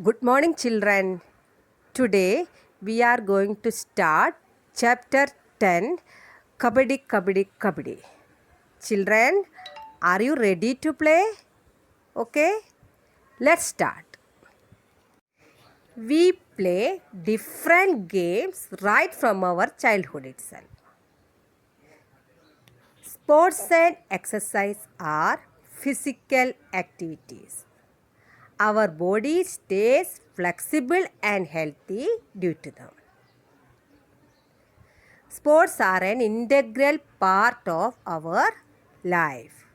Good morning, children. Today we are going to start chapter 10 Kabaddi Kabaddi Kabaddi. Children, are you ready to play? Okay, let's start. We play different games right from our childhood itself. Sports and exercise are physical activities. Our body stays flexible and healthy due to them. Sports are an integral part of our life.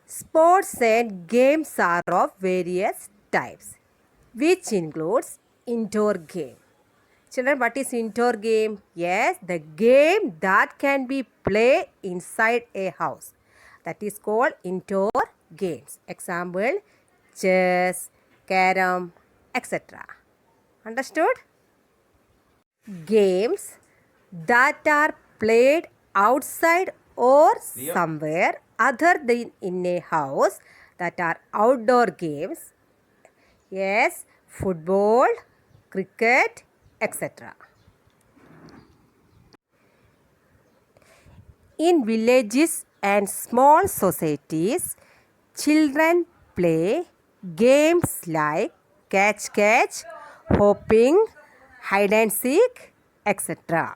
Sports and games are of various types, which includes indoor game. Children, what is indoor game? Yes, the game that can be played inside a house. That is called indoor games. Example, chess, carom, etc. Understood? Games that are played outside or somewhere other than in a house, that are outdoor games. Yes, football, cricket, etc. In villages and small societies, children play games like catch, hopping, hide and seek, etc.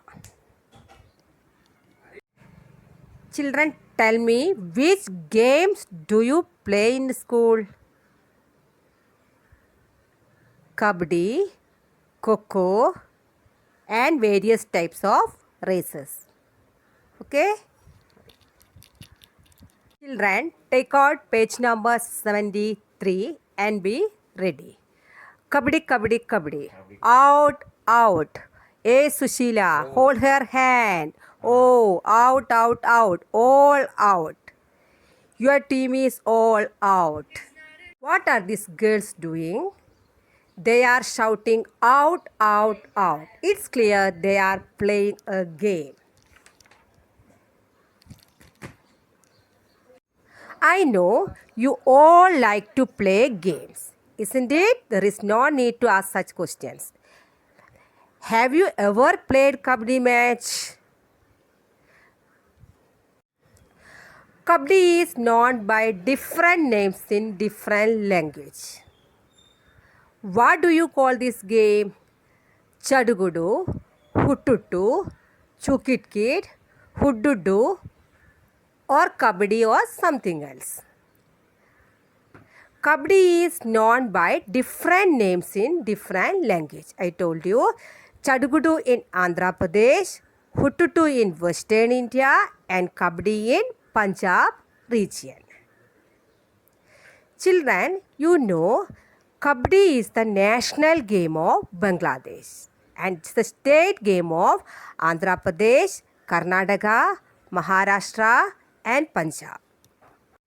Children, tell me, which games do you play in school? Kabaddi, Kho-Kho, and various types of races. Okay? Children, take out page number 73 and be ready. Kabaddi, Kabaddi, Kabaddi. Out, out. A Sushila, hold her hand. Oh, out, out, out. All out. Your team is all out. What are these girls doing? They are shouting out, out, out. It's clear they are playing a game. I know you all like to play games, isn't it? There is no need to ask such questions. Have you ever played Kabaddi match? Kabaddi is known by different names in different language. What do you call this game? Chadugudu, Huttutu, Chukitkit, Huddudu, or Kabaddi or something else. Kabaddi is known by different names in different language. I told you, Chadugudu in Andhra Pradesh, Huttutu in Western India, and Kabaddi in Punjab region. Children, you know, Kabaddi is the national game of Bangladesh and it's the state game of Andhra Pradesh, Karnataka, Maharashtra, and Punjab.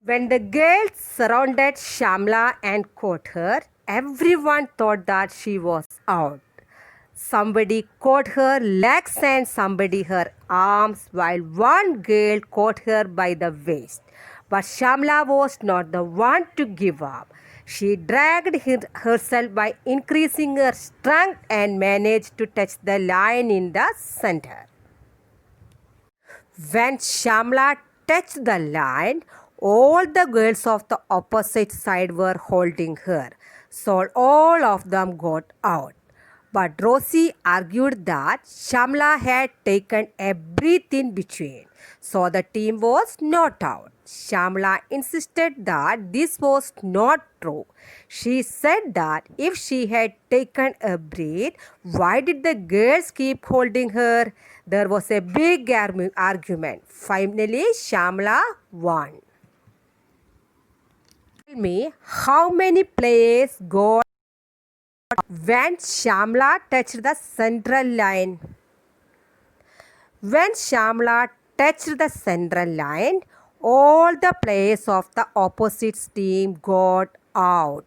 When the girls surrounded Shamla and caught her, everyone thought that she was out. Somebody caught her legs and somebody her arms, while one girl caught her by the waist. But Shamla was not the one to give up. She dragged herself by increasing her strength and managed to touch the line in the center. When Shamla touched the line, all the girls of the opposite side were holding her, so all of them got out. But Rosie argued that Shamla had taken a breath in between, so the team was not out. Shamla insisted that this was not true. She said that if she had taken a breath, why did the girls keep holding her? There was a big argument. Finally, Shamla won. Tell me, how many players got when Shamla touched the central line? When Shamla touched the central line, all the players of the opposite team got out.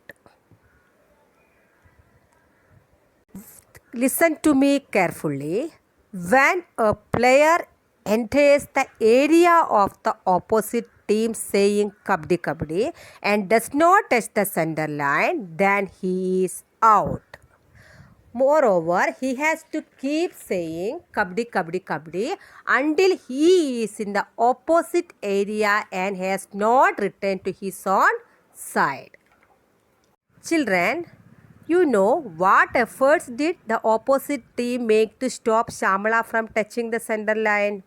Listen to me carefully. When a player enters the area of the opposite team saying kabdi kabdi and does not touch the center line, then he is out. Moreover, he has to keep saying kabdi kabdi kabdi until he is in the opposite area and has not returned to his own side. Children, you know what efforts did the opposite team make to stop Shamala from touching the center line?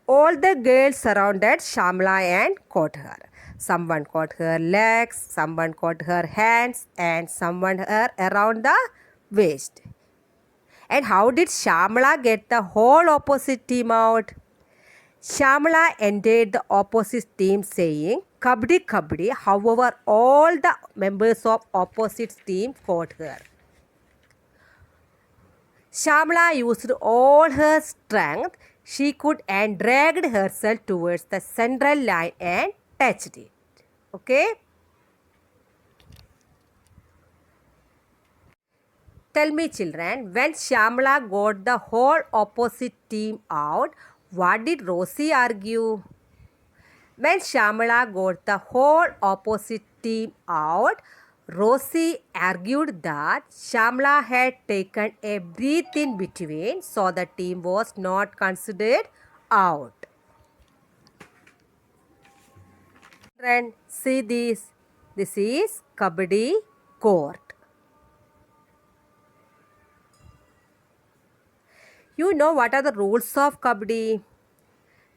All the girls surrounded Shamala and caught her. Someone caught her legs, someone caught her hands, and someone her around the waist. And how did Shamala get the whole opposite team out? Shamala entered the opposite team saying kabdi kabdi. However, all the members of opposite team fought her. Shamala used all her strength she could and dragged herself towards the central line and touched it. Okay? Tell me children, when Shamala got the whole opposite team out, what did Rosie argue? When Shamala got the whole opposite team out, Rosie argued that Shamala had taken a breath in between, so the team was not considered out. Children, see this. This is Kabaddi court. You know what are the rules of Kabaddi?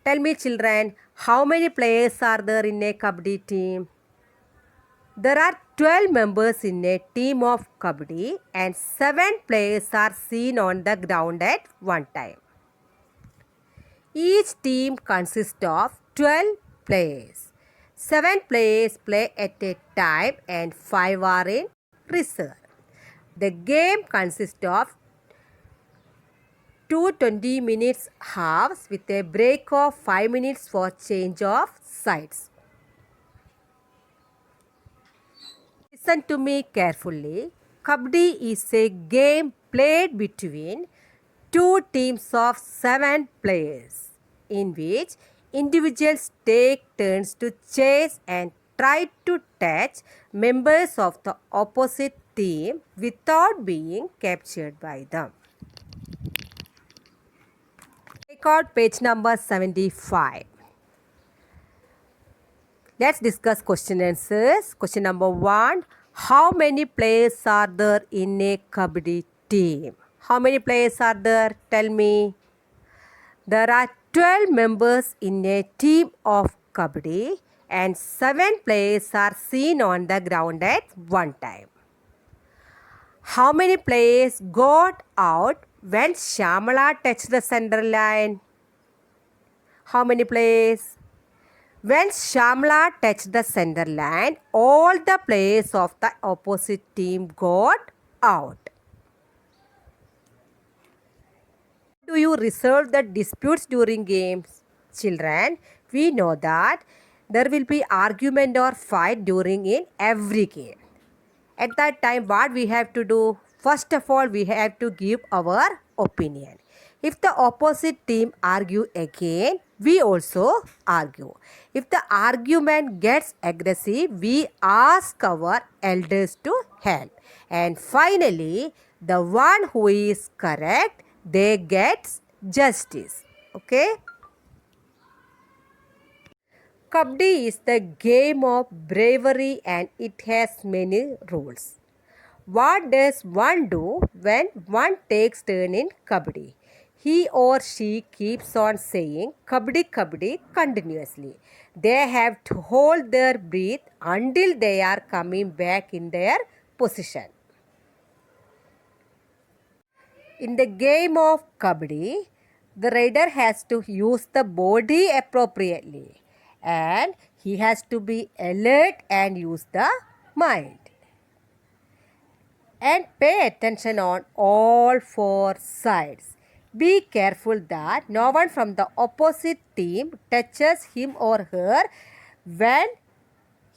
Tell me children, how many players are there in a Kabaddi team? There are 12 members in a team of Kabaddi and 7 players are seen on the ground at one time. Each team consists of 12 players. 7 players play at a time and 5 are in reserve. The game consists of 2 20-minute halves with a break of 5 minutes for change of sides. Listen to me carefully. Kabaddi is a game played between 2 teams of 7 players in which individuals take turns to chase and try to touch members of the opposite team without being captured by them. Take out page number 75. Let's discuss question answers. Question number 1. How many players are there in a Kabaddi team? How many players are there? Tell me. There are 12 members in a team of Kabaddi and 7 players are seen on the ground at one time. How many players got out when Shamala touched the center line? How many players? When Shamala touched the center line, all the players of the opposite team got out. Do you resolve the disputes during games? Children, we know that there will be argument or fight during in every game. At that time, what we have to do? First of all, we have to give our opinion. If the opposite team argue again, we also argue. If the argument gets aggressive, we ask our elders to help. And finally, the one who is correct, they get justice. Okay? Kabaddi is the game of bravery and it has many rules. What does one do when one takes turn in Kabaddi? He or she keeps on saying Kabaddi Kabaddi continuously. They have to hold their breath until they are coming back in their position. In the game of Kabaddi, the rider has to use the body appropriately and he has to be alert and use the mind. And pay attention on all 4 sides. Be careful that no one from the opposite team touches him or her when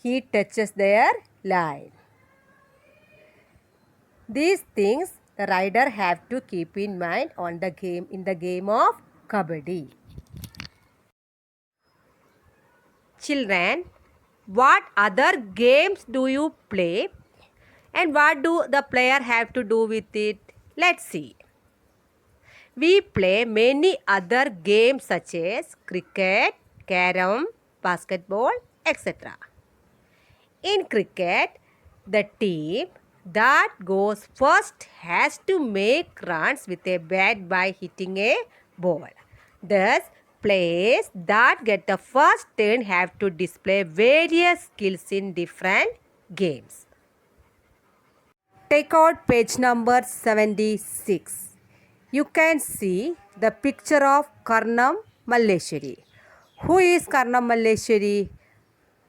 he touches their line. These things the rider have to keep in mind in the game of Kabaddi. Children, what other games do you play and what do the player have to do with it? Let's see. We play many other games such as cricket, carom, basketball, etc. In cricket, the team that goes first has to make runs with a bat by hitting a ball. Thus, players that get the first turn have to display various skills in different games. Take out page number 76. You can see the picture of Karnam Malleshwari. Who is Karnam Malleshwari?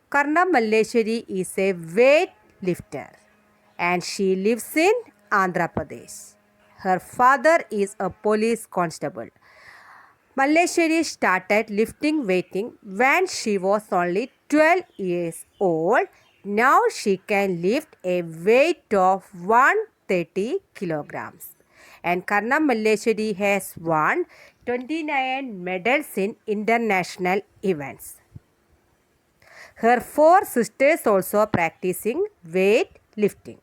Karnam Malleshwari is a weightlifter and she lives in Andhra Pradesh. Her father is a police constable. Malleshwari started lifting weighting when she was only 12 years old. Now she can lift a weight of 130 kilograms. And Karnam Malleshwari has won 29 medals in international events. Her 4 sisters also practicing weight lifting.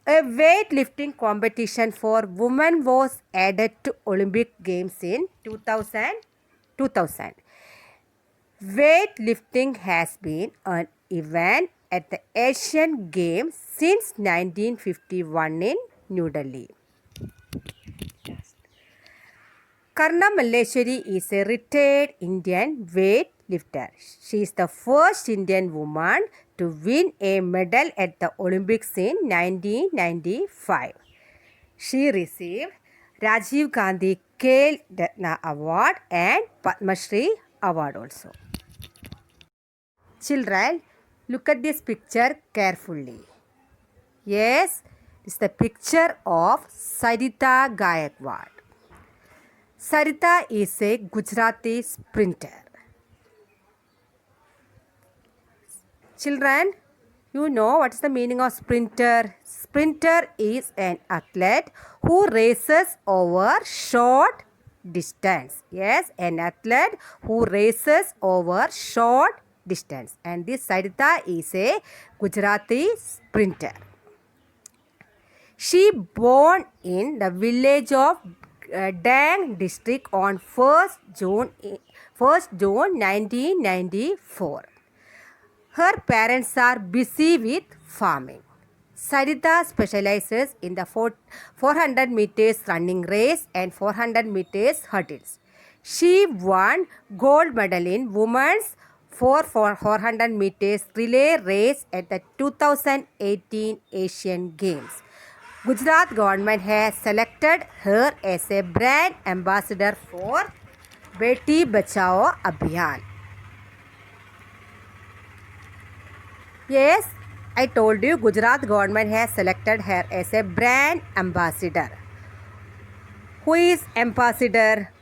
A weightlifting competition for women was added to Olympic Games in 2000. Weightlifting has been an event at the Asian Games since 1951 in New Delhi. Karnam Malleshwari is a retired Indian weightlifter. She is the first Indian woman to win a medal at the Olympics in 1995. She received Rajiv Gandhi Khel Ratna Award and Padma Shri Award also. Children, look at this picture carefully. Yes, it's the picture of Sarita Gaikwad. Sarita is a Gujarati sprinter. Children, you know what is the meaning of sprinter? Sprinter is an athlete who races over short distance. Yes, an athlete who races over short distance. And this Sarita is a Gujarati sprinter. She born in the village of Dang district on 1st June 1994. Her parents are busy with farming. Sarita specializes in the 400 meters running race and 400 meters hurdles. She won gold medal in women's 400 meters relay race at the 2018 Asian Games. Gujarat government has selected her as a brand ambassador for Beti Bachao Abhiyan. Yes, I told you Gujarat government has selected her as a brand ambassador. Who is ambassador?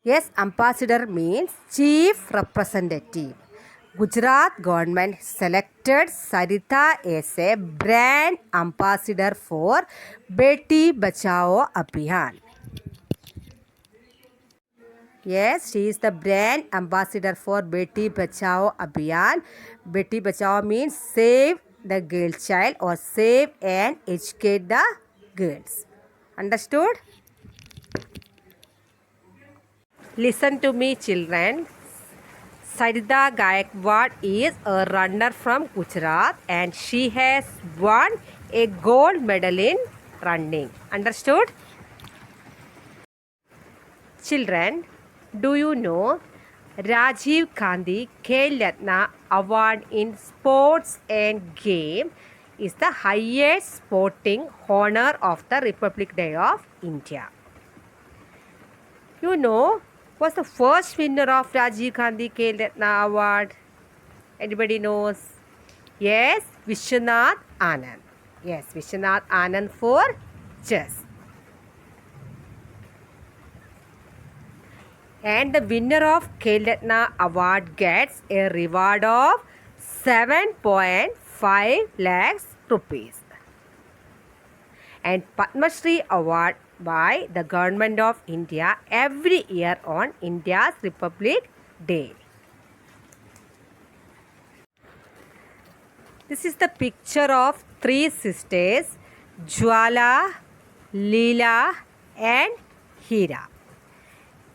Yes, ambassador means chief representative. Gujarat government selected Sarita as a brand ambassador for Beti Bachao Abhiyan. Yes, she is the brand ambassador for Beti Bachao Abhiyan. Beti Bachao means save the girl child or save and educate the girls. Understood? Listen to me, children. Sarita Gaikwad is a runner from Gujarat and she has won a gold medal in running. Understood? Children, do you know Rajiv Gandhi Khel Ratna Award in Sports and Game is the highest sporting honor of the Republic Day of India. You know, was the first winner of Rajiv Gandhi Khel Ratna Award? Anybody knows? Yes, Vishwanath Anand. Yes, Vishwanath Anand for chess. And the winner of Khel Ratna Award gets a reward of 7.5 lakhs rupees. And Padma Shri Award by the Government of India every year on India's Republic Day. This is the picture of three sisters, Jwala, Leela and Hira.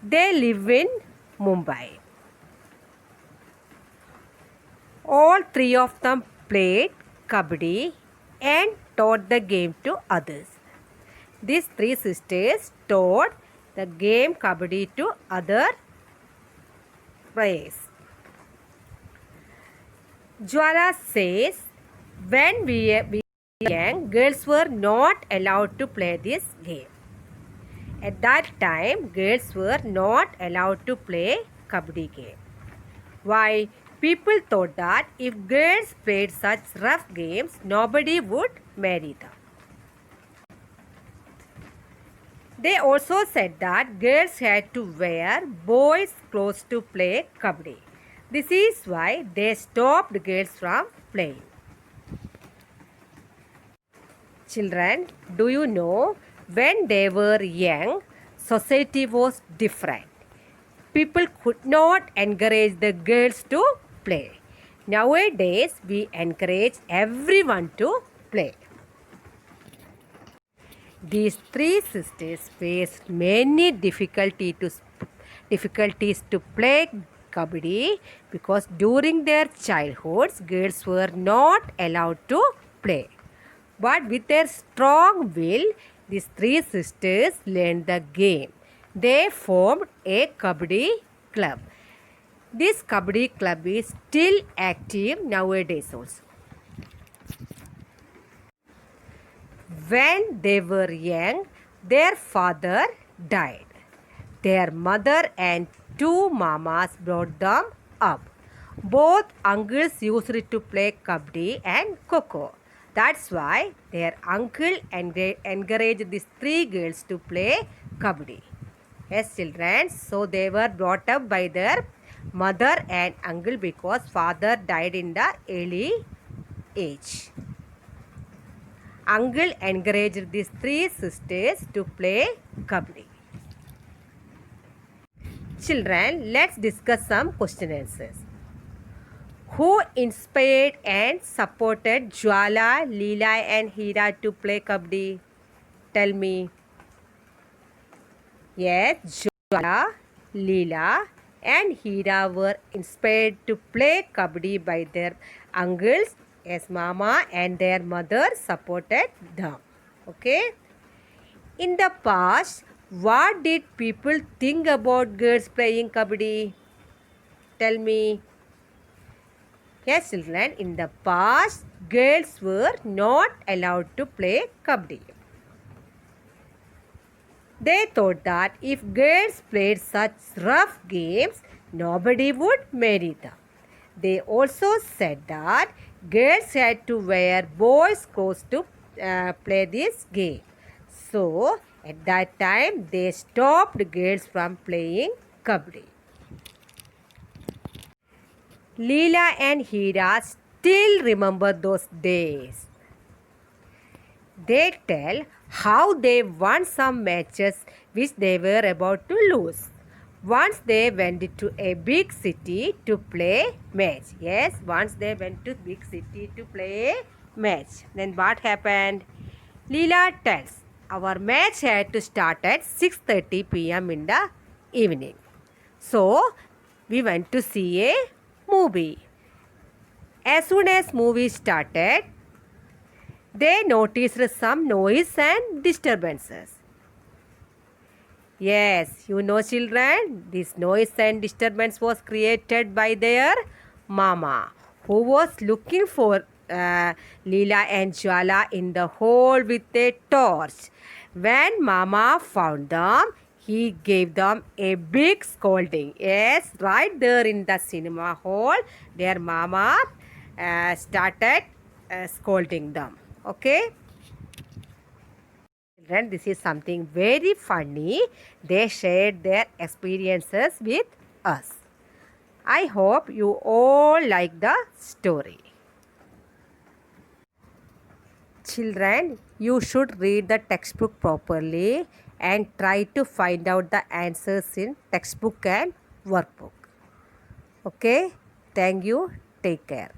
They live in Mumbai. All three of them played Kabaddi and taught the game to others. These three sisters taught the game Kabaddi to other players. Jwala says, when we were young, girls were not allowed to play this game. At that time, girls were not allowed to play Kabaddi game. Why? People thought that if girls played such rough games, nobody would marry them. They also said that girls had to wear boys' clothes to play Kabaddi. This is why they stopped girls from playing. Children, do you know, when they were young, society was different. People could not encourage the girls to play. Nowadays, we encourage everyone to play. These three sisters faced many difficulties to play Kabaddi because during their childhoods, girls were not allowed to play. But with their strong will, these three sisters learned the game. They formed a Kabaddi club. This Kabaddi club is still active nowadays also. When they were young, their father died. Their mother and two mamas brought them up. Both uncles used to play Kabaddi and Kho. That's why their uncle encouraged these three girls to play Kabaddi. Yes, children. So they were brought up by their mother and uncle because father died in the early age. Uncle encouraged these three sisters to play Kabaddi. Children, let's discuss some question answers. Who inspired and supported Jwala, Leela and Hira to play Kabaddi? Tell me. Yes, Jwala, Leela and Hira were inspired to play Kabaddi by their uncles. Yes, Mama and their mother supported them. Okay. In the past, what did people think about girls playing Kabaddi? Tell me. Yes, children, in the past, girls were not allowed to play Kabaddi. They thought that if girls played such rough games, nobody would marry them. They also said that girls had to wear boys' clothes to play this game. So, at that time, they stopped girls from playing Kabaddi. Leela and Hira still remember those days. They tell how they won some matches which they were about to lose. Once they went to a big city to play match. Yes, once they went to big city to play match. Then what happened? Leela tells, our match had to start at 6:30 p.m. in the evening. So, we went to see a movie. As soon as movie started, they noticed some noise and disturbances. Yes, you know children, this noise and disturbance was created by their mama, who was looking for Leela and Jwala in the hall with a torch. When mama found them, he gave them a big scolding. Yes, right there in the cinema hall, their mama started scolding them. Okay. Children, this is something very funny. They shared their experiences with us. I hope you all like the story. Children, you should read the textbook properly and try to find out the answers in textbook and workbook. Okay, thank you. Take care.